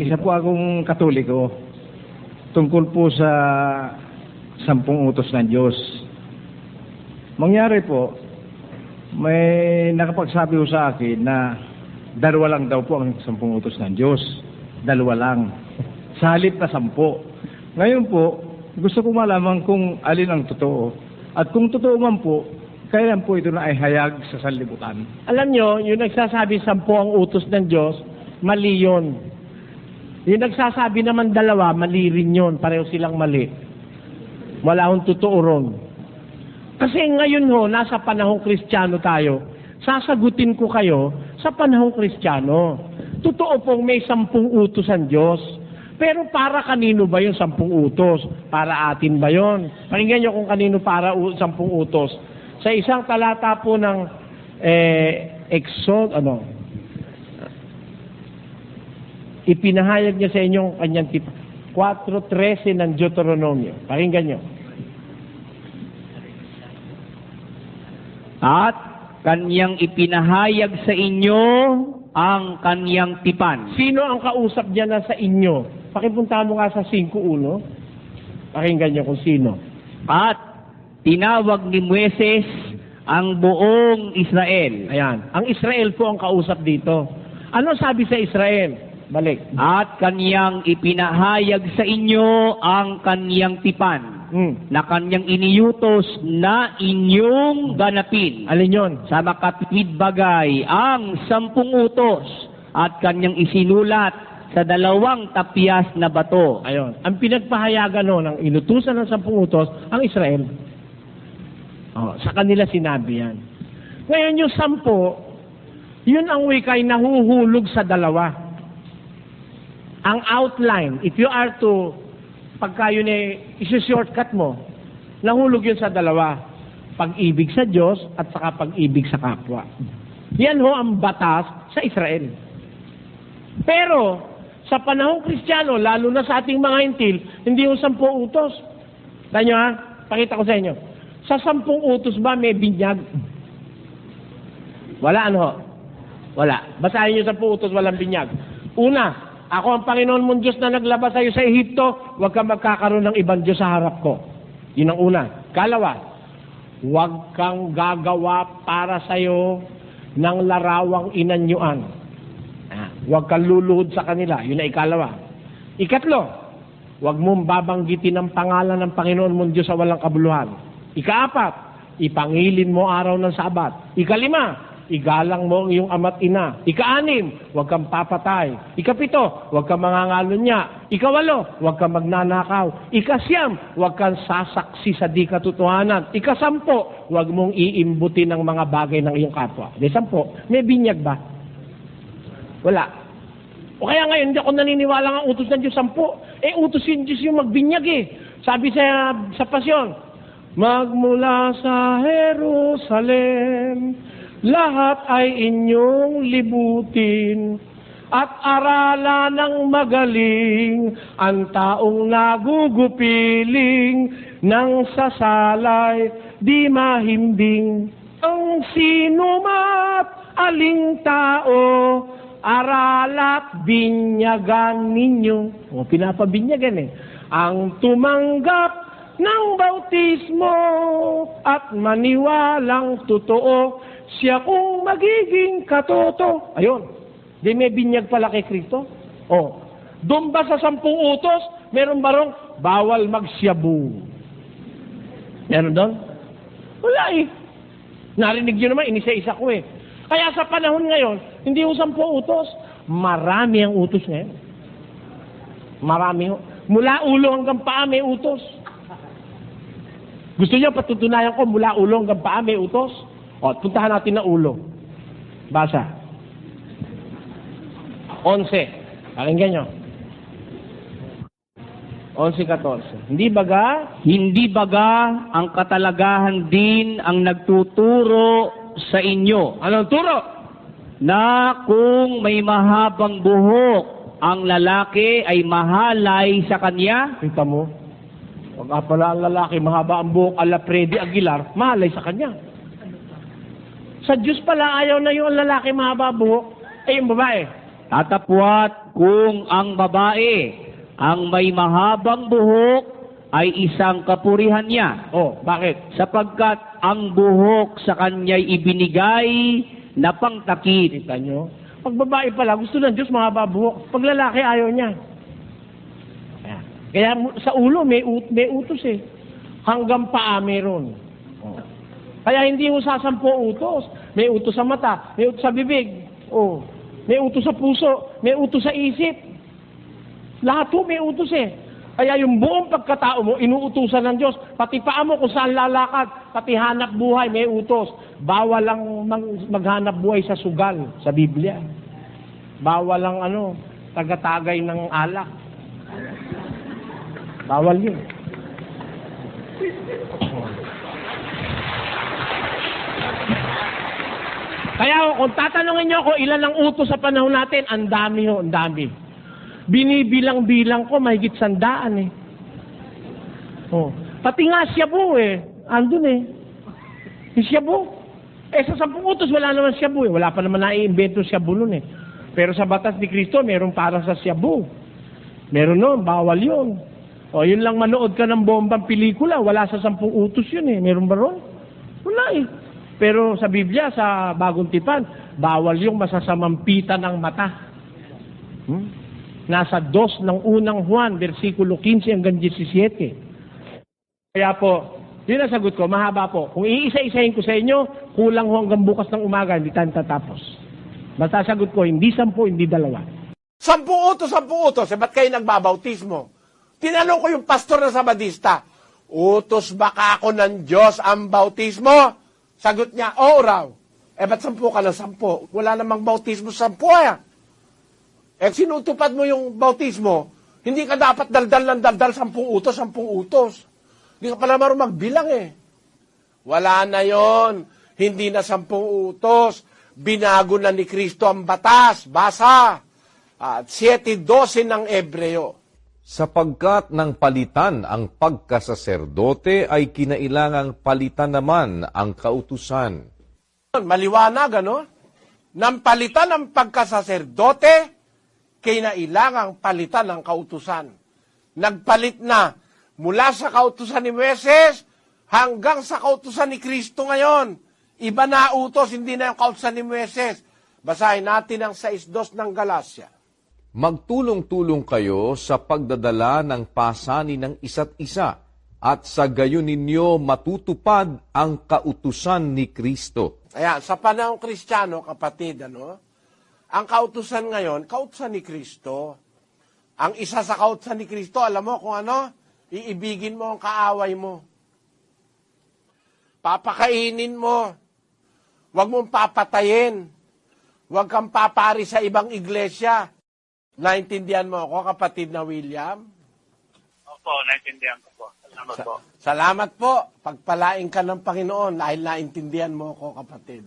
Isa po akong Katoliko tungkol po sa 10 utos ng Diyos. Mangyari po, may nakapagsabi po sa akin na 2 lang daw po ang 10 utos ng Diyos. 2 lang. Sa halip na 10. Ngayon po, gusto ko malaman kung alin ang totoo. At kung totoo man po, kailan po ito na ay hayag sa sanlibutan. Alam nyo, yung nagsasabi 10 ang utos ng Diyos, mali yun. Yung nagsasabi naman 2, mali rin yun. Pareho silang mali. Wala akong totoo ron. Kasi ngayon ho, nasa panahong Kristiyano tayo. Sasagutin ko kayo sa panahong Kristiyano. Totoo pong may 10 utos ang Diyos. Pero para kanino ba yung 10 utos? Para atin ba yun? Pakinggan nyo kung kanino para 10 utos. Sa isang talata po ng ipinahayag niya sa inyong kanyang 4:13 ng Deuteronomio. Pakinggan nyo. At kanyang ipinahayag sa inyo ang kanyang tipan. Sino ang kausap niya na sa inyo? Pakipunta mo nga sa 5:1. Pakinggan nyo kung sino. At tinawag ni Moises ang buong Israel. Ayan. Ang Israel po ang kausap dito. Ano sabi sa Israel? Balik. At kanyang ipinahayag sa inyo ang kanyang tipan na kanyang iniutos na inyong ganapin. Alin yun? Sa makatwid bagay ang 10 utos at kanyang isinulat sa 2 tapyas na bato. Ayon. Ang pinagpahayagan ng inutusan ng 10 utos, ang Israel. Sa kanila sinabi yan. Ngayon yung 10, yun ang wikay nahuhulog sa 2. Ang outline, if you are to, pagka yun isi-shortcut mo, nahulog yun sa 2. Pag-ibig sa Diyos at saka pag-ibig sa kapwa. Yan ho ang batas sa Israel. Pero, sa panahong Kristiyano, lalo na sa ating mga hintil, hindi yung 10 utos. Tanyo ha? Pakita ko sa inyo. Sa 10 utos ba may binyag? Wala ano ho? Wala. Basahin nyo 10 utos, walang binyag. Una, ako ang Panginoon mong Diyos na naglabas sa'yo sa Ehipto, huwag kang magkakaroon ng ibang Diyos sa harap ko. Yun ang una. Kalawa, huwag kang gagawa para sa'yo ng larawang inanyuan. Huwag kang luluhod sa kanila. Yun ang ikalawa. Ikatlo, huwag mong babanggitin ang pangalan ng Panginoon mong Diyos sa walang kabuluhan. Ikaapat, ipangilin mo araw ng Sabat. Ikalima, igalang mo ang iyong ama't ina. Ika-6, huwag kang papatay. Ika-7, huwag kang mangangalunya. Ika-8, huwag kang magnanakaw. Ika-9, huwag kang sasaksi sa di katotohanan. Ika-10, huwag mong iimbutin ng mga bagay ng iyong kapwa. Di 10, may binyag ba? Wala. O kaya ngayon, hindi ako naniniwala ng utos ng Diyos 10. Utos yung Diyos yung magbinyag Sabi sa pasyon, magmula sa Jerusalem, lahat ay inyong libutin at aralan ng magaling ang taong nagugupiling ng sasalay di mahimbing. Ang sinumat aling tao aralat binyagan ninyo. Pinapabinyagan ang tumanggap ng bautismo at maniwalang totoo siya kung magiging katoto. Ayun. Di may binyag pala kay Kristo? Doon ba sa 10 utos, meron barong bawal magsyabu? Meron doon? Wala Narinig nyo naman, inisa-isa ko Kaya sa panahon ngayon, hindi yung 10 utos. Marami ang utos ngayon. Marami. Mula ulo hanggang paa may utos. Gusto nyo patutunayan ko mula ulo hanggang paa may utos? Puntahan natin na ulo. Basa. 11. Pakinggan nyo. 11-14. Hindi baga ang katalagahan din ang nagtuturo sa inyo. Anong turo? Na kung may mahabang buhok, ang lalaki ay mahalay sa kanya. Kita mo? Pag pala ang lalaki, mahaba ang buhok, ala Freddy Aguilar, mahalay sa kanya. Sa Diyos pala, ayaw na yung lalaki mahaba buhok. Yung babae. Tatapwat kung ang babae ang may mahabang buhok ay isang kapurihan niya, Oh, bakit? sapagkat ang buhok sa kanya'y ibinigay na pangtakip. Kita nyo? Pag babae pala, gusto ng Diyos mahaba buhok. Pag lalaki, ayaw niya. Kaya sa ulo, may utos eh. Hanggang paa meron. Oh. Kaya hindi mo sa 10 utos. May utos sa mata, may utos sa bibig. Oh. May utos sa puso, may utos sa isip. Lahat po may utos eh. Kaya yung buong pagkatao mo, inuutusan ng Diyos. Pati paa mo kung saan lalakad, pati hanap buhay, may utos. Bawal lang maghanap buhay sa sugal, sa Biblia. Bawal lang tagatagay ng alak. Bawal yun. Kaya kung tatanungin niyo ako ilan ang utos sa panahon natin, ang dami ho, ang dami. Binibilang-bilang ko, mahigit 100 eh. Oh. Pati nga Shabu eh, andun eh. Yung Shabu. Sa 10 utos, wala naman Shabu eh. Wala pa naman naiimbento Shabu nun eh. Pero sa batas ni Kristo, meron para sa Shabu. Meron nun, bawal yun. O, yun lang manood ka ng bombang pelikula, wala sa 10 utos yun eh. Meron ba ron? Wala eh. Pero sa Biblia, sa Bagong Tipan, bawal yung masasamampitan ng mata. Nasa 2 ng unang Juan, versikulo 15 hanggang 17. Kaya po, yun ang sagot ko, mahaba po. Kung iisa-isahin ko sa inyo, kulang ho hanggang bukas ng umaga, hindi tayo tatapos. Basta sagot ko, hindi 10, hindi 2. 10 utos, ba't kayo nagbabautismo? Tinanong ko yung pastor na Sabadista, utos ba ka ako ng Diyos ang bautismo? Sagot niya, oo raw. Ba't 10 ka ng 10? Wala namang bautismo sa 10 sinutupad mo yung bautismo, hindi ka dapat daldal ng daldal 10 utos, 10 utos. Hindi ka pala marunong magbilang eh. Wala na yon. Hindi na 10 utos. Binago na ni Kristo ang batas. Basa. 7:12 ng Ebreo. Sapagkat nang palitan ang pagkasaserdote ay kinailangang palitan naman ang kautusan. Maliwanag, Nang palitan ang pagkasaserdote, kinailangang palitan ang kautusan. Nagpalit na mula sa kautusan ni Moises hanggang sa kautusan ni Kristo ngayon. Iba na utos, hindi na yung kautusan ni Moises. Basahin natin ang 6:2 ng Galacia. Magtulong-tulong kayo sa pagdadala ng pasanin ng isa't isa at sa gayon ninyo matutupad ang kautusan ni Kristo. Ayan, sa panahong Kristiyano, kapatid, ang kautusan ngayon, kautusan ni Kristo. Ang isa sa kautusan ni Kristo, alam mo kung ano? Iibigin mo ang kaaway mo. Papakainin mo. Huwag mong papatayin. Huwag kang papari sa ibang iglesia. Naintindihan mo ako, kapatid na William? Opo, naintindihan ko po. Salamat po. Salamat po. Pagpalain ka ng Panginoon dahil naintindihan mo ako, kapatid.